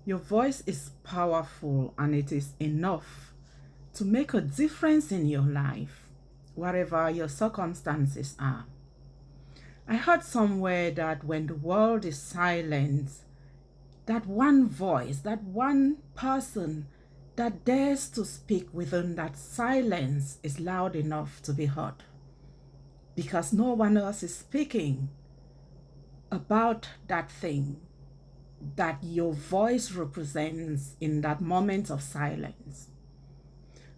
Your voice is powerful and it is enough to make a difference in your life, whatever your circumstances are. I heard somewhere that when the world is silent, that one voice, that one person that dares to speak within that silence is loud enough to be heard, because no one else is speaking about that thing that your voice represents in that moment of silence.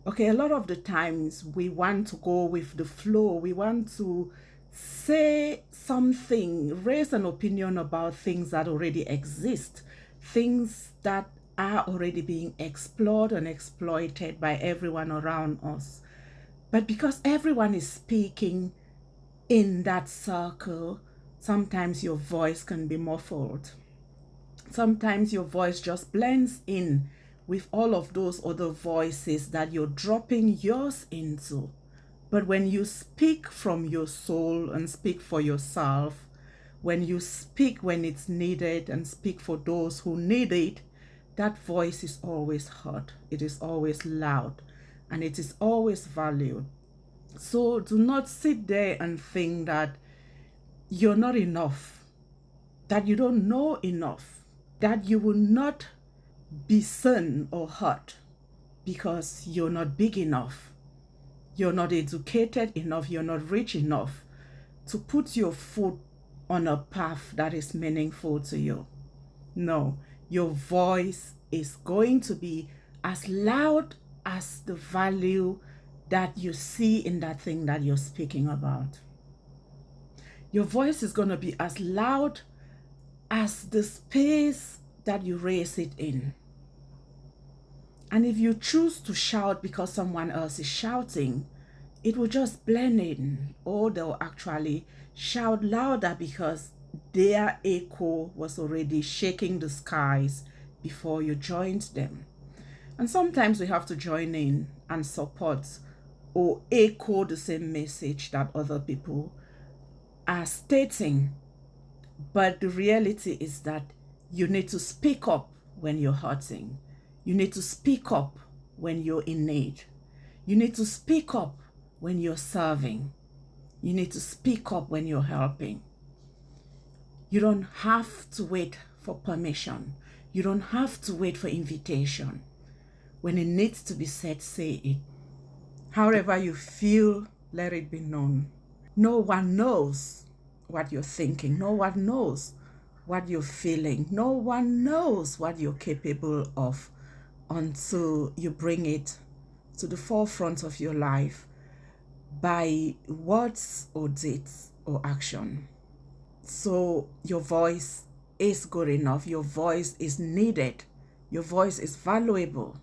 Okay, a lot of the times we want to go with the flow. We want to say something, raise an opinion about things that already exist, things that are already being explored and exploited by everyone around us. But because everyone is speaking in that circle, sometimes your voice can be muffled. Sometimes your voice just blends in with all of those other voices that you're dropping yours into. But when you speak from your soul and speak for yourself, when you speak when it's needed and speak for those who need it, that voice is always heard. It is always loud and it is always valued. So do not sit there and think that you're not enough, that you don't know enough, that you will not be seen or heard because you're not big enough, you're not educated enough, you're not rich enough to put your foot on a path that is meaningful to you. No, your voice is going to be as loud as the value that you see in that thing that you're speaking about. Your voice is going to be as loud as the space that you raise it in. And if you choose to shout because someone else is shouting, it will just blend in, or they'll actually shout louder because their echo was already shaking the skies before you joined them. And sometimes we have to join in and support or echo the same message that other people are stating. But the reality is that you need to speak up when you're hurting. You need to speak up when you're in need. You need to speak up when you're serving. You need to speak up when you're helping. You don't have to wait for permission. You don't have to wait for invitation. When it needs to be said, say it. However you feel, let it be known. No one knows what you're thinking. No one knows what you're feeling. No one knows what you're capable of until you bring it to the forefront of your life by words or deeds or action. So your voice is good enough. Your voice is needed. Your voice is valuable.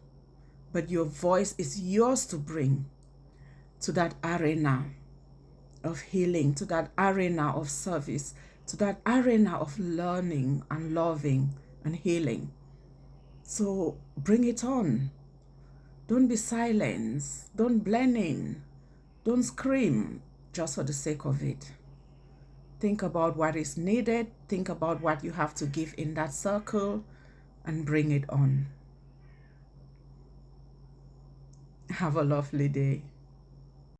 But your voice is yours to bring to that arena of healing, to that arena of service, to that arena of learning and loving and healing. So bring it on. Don't be silent. Don't blend in. Don't scream just for the sake of it. Think about what is needed. Think about what you have to give in that circle and bring it on. Have a lovely day.